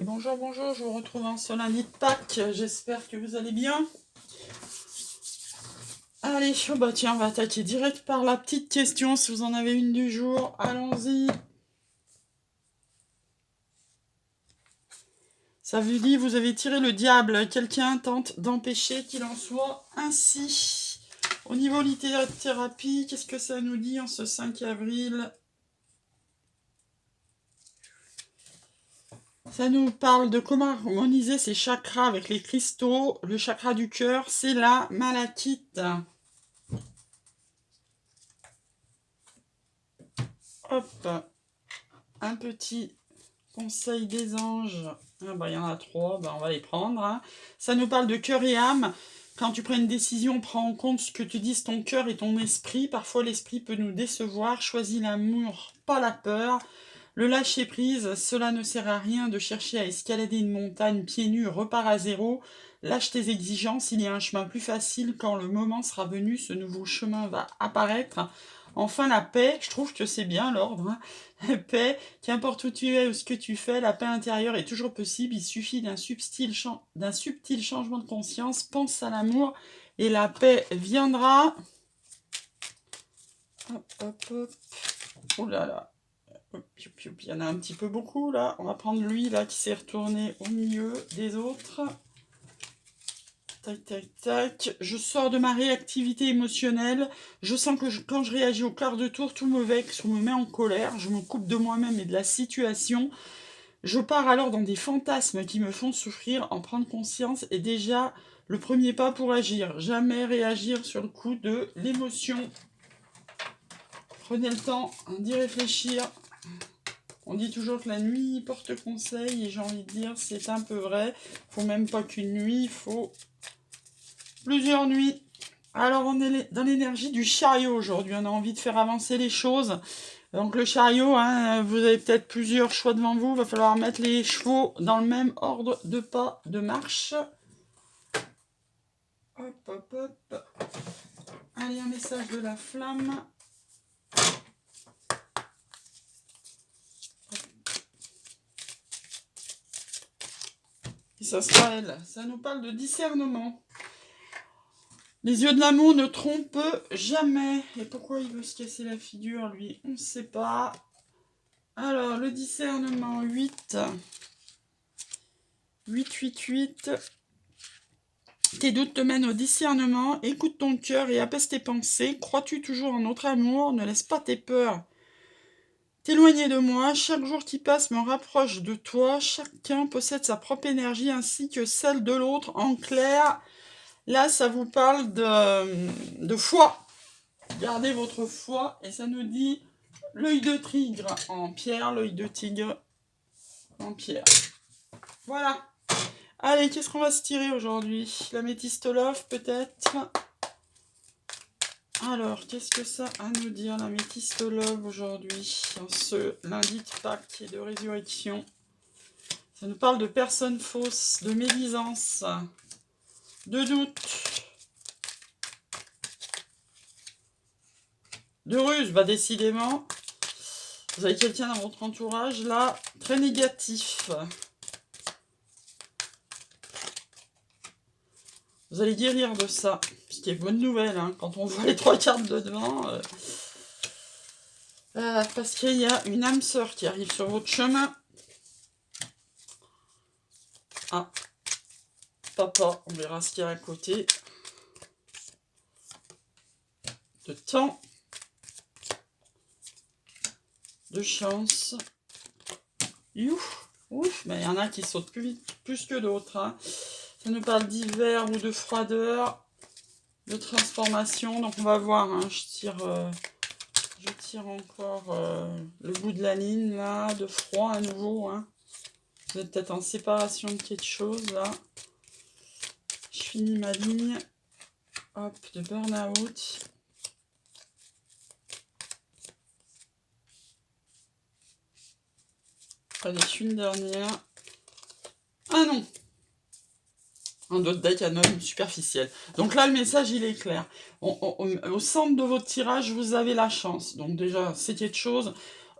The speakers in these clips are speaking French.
Bonjour, bonjour, je vous retrouve en ce lundi de Pâques, j'espère que vous allez bien. Allez, oh bah tiens, on va attaquer direct par la petite question, si vous en avez une du jour, allons-y. Ça vous dit, vous avez tiré le diable, quelqu'un tente d'empêcher qu'il en soit ainsi. Au niveau littérathérapie, qu'est-ce que ça nous dit en ce 5 avril ? Ça nous parle de comment harmoniser ses chakras avec les cristaux. Le chakra du cœur, c'est la malachite. Hop, un petit conseil des anges. Ah bah, il y en a 3, bah, on va les prendre. Hein. Ça nous parle de cœur et âme. Quand tu prends une décision, prends en compte ce que te disent ton cœur et ton esprit. Parfois, l'esprit peut nous décevoir. Choisis l'amour, pas la peur. Le lâcher-prise, cela ne sert à rien de chercher à escalader une montagne pieds nus, repars à zéro. Lâche tes exigences, il y a un chemin plus facile. Quand le moment sera venu, ce nouveau chemin va apparaître. Enfin, la paix, je trouve que c'est bien l'ordre. Hein. La paix, qu'importe où tu es ou ce que tu fais, la paix intérieure est toujours possible. Il suffit d'un subtil changement de conscience. Pense à l'amour et la paix viendra. Hop, hop, hop. Oh là là. Il y en a un petit peu beaucoup là. On va prendre lui là qui s'est retourné au milieu des autres. Tac, tac, tac. Je sors de ma réactivité émotionnelle. Je sens que quand je réagis au quart de tour, tout me vexe ou me met en colère. Je me coupe de moi-même et de la situation. Je pars alors dans des fantasmes qui me font souffrir. En prendre conscience est déjà le premier pas pour agir. Jamais réagir sur le coup de l'émotion. Prenez le temps d'y réfléchir. On dit toujours que la nuit porte conseil et j'ai envie de dire c'est un peu vrai. Il faut même pas qu'une nuit, il faut plusieurs nuits. Alors on est dans l'énergie du chariot aujourd'hui, on a envie de faire avancer les choses. Donc le chariot, hein, vous avez peut-être plusieurs choix devant vous, il va falloir mettre les chevaux dans le même ordre de pas de marche. Hop, hop, hop. Allez, un message de la flamme. Et ça sera elle. Ça nous parle de discernement. Les yeux de l'amour ne trompent jamais. Et pourquoi il veut se casser la figure, lui? On ne sait pas. Alors, le discernement, 8. 8, 8, 8. Tes doutes te mènent au discernement. Écoute ton cœur et apaise tes pensées. Crois-tu toujours en notre amour? Ne laisse pas tes peurs t'éloigner de moi. Chaque jour qui passe me rapproche de toi. Chacun possède sa propre énergie ainsi que celle de l'autre. En clair, là, ça vous parle de foi. Gardez votre foi. Et ça nous dit l'œil de tigre en pierre, l'œil de tigre en pierre. Voilà. Allez, qu'est-ce qu'on va se tirer aujourd'hui? La métiste love, peut-être? Alors, qu'est-ce que ça a à nous dire, la métiste love, aujourd'hui, en ce lundi de Pâques et de résurrection? Ça nous parle de personnes fausses, de médisance, de doute, de ruse. Bah, décidément, vous avez quelqu'un dans votre entourage, là, très négatif. Vous allez guérir de ça, ce qui est bonne nouvelle, hein, quand on voit les 3 cartes de devant. Parce qu'il y a une âme sœur qui arrive sur votre chemin. Ah, papa, on verra ce qu'il y a à côté. De temps, de chance. Ouf, mais il y en a qui sautent plus vite, plus que d'autres. Hein. Ça nous parle d'hiver ou de froideur, de transformation. Donc on va voir, hein. Je tire encore le bout de la ligne là, de froid à nouveau. Hein. Vous êtes peut-être en séparation de quelque chose là. Je finis ma ligne. Hop, de burn-out. Allez, une dernière. Ah non! Un autre deck anonyme superficiel. Donc là, le message, il est clair. Au centre de votre tirage, vous avez la chance. Donc déjà, c'est quelque chose.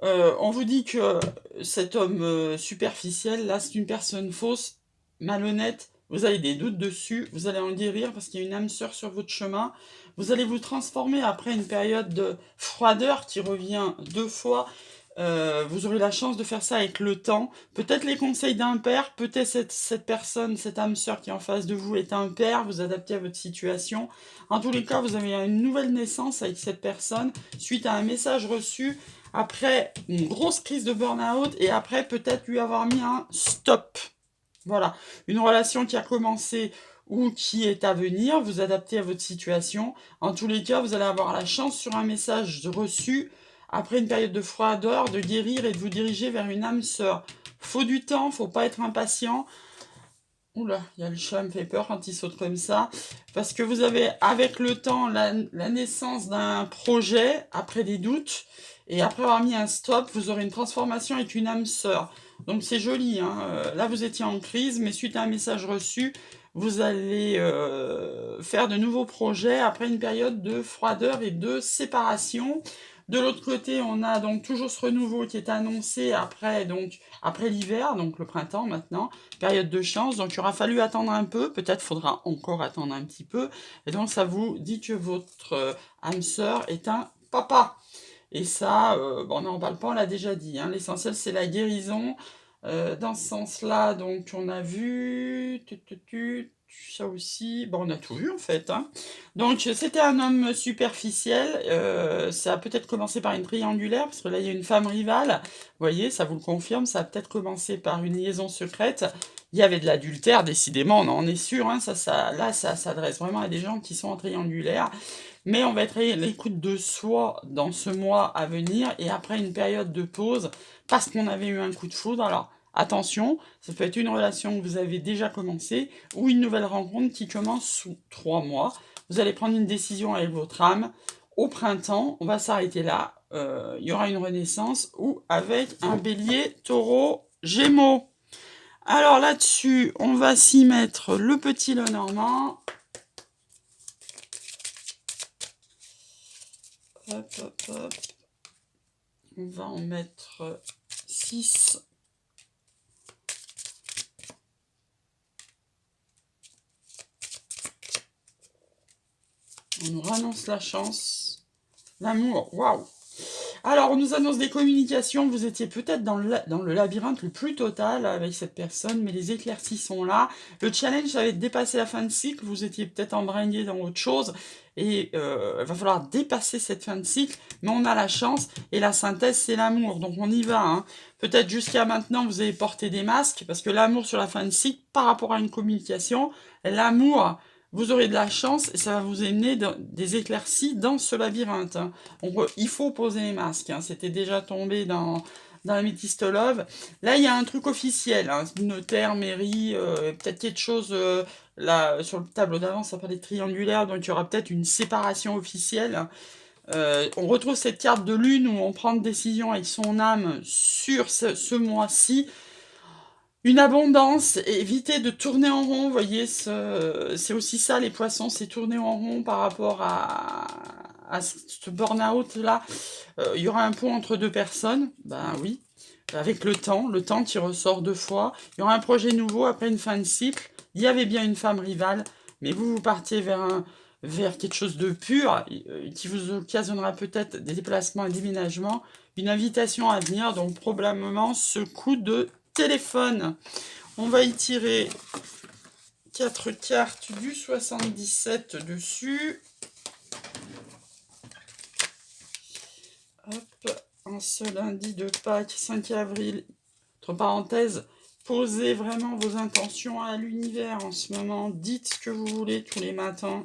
On vous dit que cet homme superficiel, là, c'est une personne fausse, malhonnête. Vous avez des doutes dessus, vous allez en guérir parce qu'il y a une âme sœur sur votre chemin. Vous allez vous transformer après une période de froideur qui revient 2 fois. Vous aurez la chance de faire ça avec le temps. Peut-être les conseils d'un père, peut-être cette personne, cette âme sœur qui est en face de vous est un père, vous adaptez à votre situation. En tous les cas, vous avez une nouvelle naissance avec cette personne suite à un message reçu après une grosse crise de burn-out et après peut-être lui avoir mis un stop. Voilà, une relation qui a commencé ou qui est à venir, vous adaptez à votre situation. En tous les cas, vous allez avoir la chance sur un message reçu après une période de froideur, de guérir et de vous diriger vers une âme sœur. Faut du temps, faut pas être impatient. Oula, il y a le chat me fait peur quand il saute comme ça. Parce que vous avez, avec le temps, la naissance d'un projet, après des doutes, et après avoir mis un stop, vous aurez une transformation avec une âme sœur. Donc c'est joli, hein. Là, vous étiez en crise, mais suite à un message reçu, vous allez faire de nouveaux projets après une période de froideur et de séparation. De l'autre côté, on a donc toujours ce renouveau qui est annoncé après l'hiver, donc le printemps maintenant, période de chance, donc il aura fallu attendre un peu, peut-être faudra encore attendre un petit peu, et donc ça vous dit que votre âme sœur est un papa. Et ça, bon, on n'en parle pas, on l'a déjà dit, hein. L'essentiel c'est la guérison. Dans ce sens-là, donc on a vu ça aussi, bon on a tout vu en fait, hein. Donc c'était un homme superficiel, ça a peut-être commencé par une triangulaire, parce que là il y a une femme rivale, vous voyez, ça vous le confirme, ça a peut-être commencé par une liaison secrète, il y avait de l'adultère, décidément, on en est sûr, hein, là ça s'adresse vraiment à des gens qui sont en triangulaire, mais on va être à l'écoute de soi dans ce mois à venir, et après une période de pause, parce qu'on avait eu un coup de foudre. Alors attention, ça peut être une relation que vous avez déjà commencée, ou une nouvelle rencontre qui commence sous 3 mois. Vous allez prendre une décision avec votre âme. Au printemps, on va s'arrêter là. Il y aura une renaissance, ou avec un bélier, taureau, gémeaux. Alors là-dessus, on va s'y mettre le petit Lenormand. Hop, hop, hop. On va en mettre 6. On nous annonce la chance. L'amour, waouh! Alors, on nous annonce des communications. Vous étiez peut-être dans le labyrinthe le plus total avec cette personne, mais les éclaircies sont là. Le challenge, ça va être dépasser la fin de cycle. Vous étiez peut-être embringué dans autre chose. Et il va falloir dépasser cette fin de cycle. Mais on a la chance. Et la synthèse, c'est l'amour. Donc, on y va, hein. Peut-être jusqu'à maintenant, vous avez porté des masques. Parce que l'amour sur la fin de cycle, par rapport à une communication, l'amour... Vous aurez de la chance et ça va vous amener des éclaircies dans ce labyrinthe, hein. Il faut poser les masques, hein. C'était déjà tombé dans la Métiste Love. Là, il y a un truc officiel, hein. Notaire, mairie, peut-être quelque chose... là, sur le tableau d'avant, ça parlait de triangulaire, donc il y aura peut-être une séparation officielle. On retrouve cette carte de lune où on prend une décision avec son âme sur ce mois-ci. Une abondance, éviter de tourner en rond, vous voyez, c'est aussi ça les poissons, c'est tourner en rond par rapport à ce burn-out-là. Il y aura un pont entre deux personnes, ben oui, avec le temps qui ressort 2 fois. Il y aura un projet nouveau après une fin de cycle. Il y avait bien une femme rivale, mais vous partiez vers quelque chose de pur, qui vous occasionnera peut-être des déplacements et déménagements, une invitation à venir, donc probablement ce coup de téléphone. On va y tirer 4 cartes du 77 dessus. Hop, un seul lundi de Pâques, 5 avril. Entre parenthèses, posez vraiment vos intentions à l'univers en ce moment. Dites ce que vous voulez tous les matins.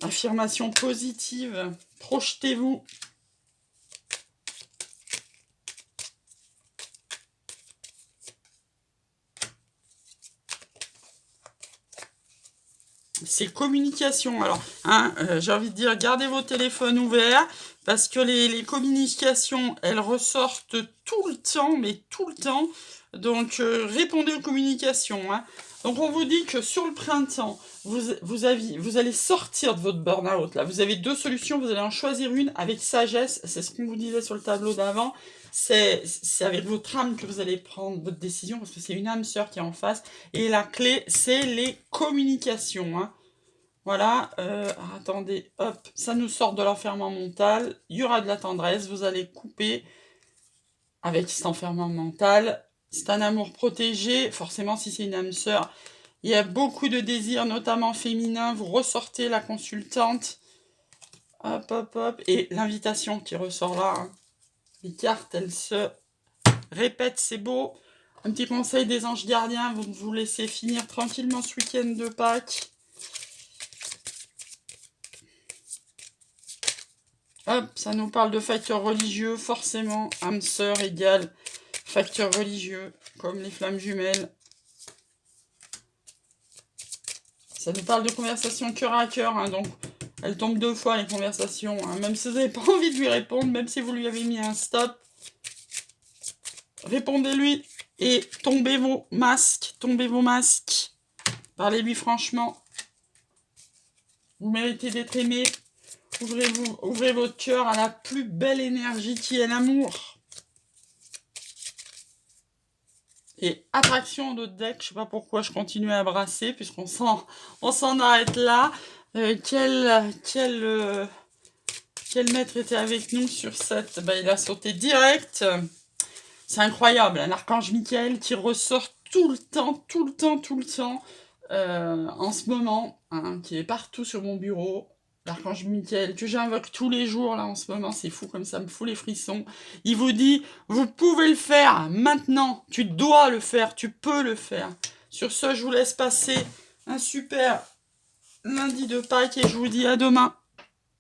Affirmation positive. Projetez-vous. C'est communication. Alors, hein, j'ai envie de dire, gardez vos téléphones ouverts, parce que les communications, elles ressortent tout le temps, mais tout le temps. Donc, répondez aux communications. Hein. Donc, on vous dit que sur le printemps, vous allez sortir de votre burn-out. Là. Vous avez 2 solutions, vous allez en choisir une avec sagesse. C'est ce qu'on vous disait sur le tableau d'avant. C'est avec votre âme que vous allez prendre votre décision, parce que c'est une âme sœur qui est en face. Et la clé, c'est les communications. Hein. Voilà, attendez, hop, ça nous sort de l'enfermement mental. Il y aura de la tendresse, vous allez couper avec cet enfermement mental. C'est un amour protégé, forcément si c'est une âme sœur. Il y a beaucoup de désirs, notamment féminins. Vous ressortez la consultante. Hop, hop, hop. Et l'invitation qui ressort là. Hein. Les cartes, elles se répètent, c'est beau. Un petit conseil des anges gardiens, vous laissez finir tranquillement ce week-end de Pâques. Hop, ça nous parle de facteurs religieux, forcément, âme sœur égale facteurs religieux, comme les flammes jumelles. Ça nous parle de conversations cœur à cœur, hein, donc elle tombe 2 fois les conversations, hein, même si vous n'avez pas envie de lui répondre, même si vous lui avez mis un stop. Répondez-lui et tombez vos masques, Parlez-lui franchement. Vous méritez d'être aimé. Ouvrez votre cœur à la plus belle énergie qui est l'amour. Et attraction de deck, je sais pas pourquoi je continue à brasser, puisqu'on s'en arrête là. Quel maître était avec nous sur cette... Ben, il a sauté direct. C'est incroyable, un archange Michael qui ressort tout le temps, en ce moment, hein, qui est partout sur mon bureau. L'archange Michael, que j'invoque tous les jours, là, en ce moment, c'est fou comme ça me fout les frissons. Il vous dit, vous pouvez le faire, maintenant, tu dois le faire, tu peux le faire. Sur ce, je vous laisse passer un super lundi de Pâques et je vous dis à demain.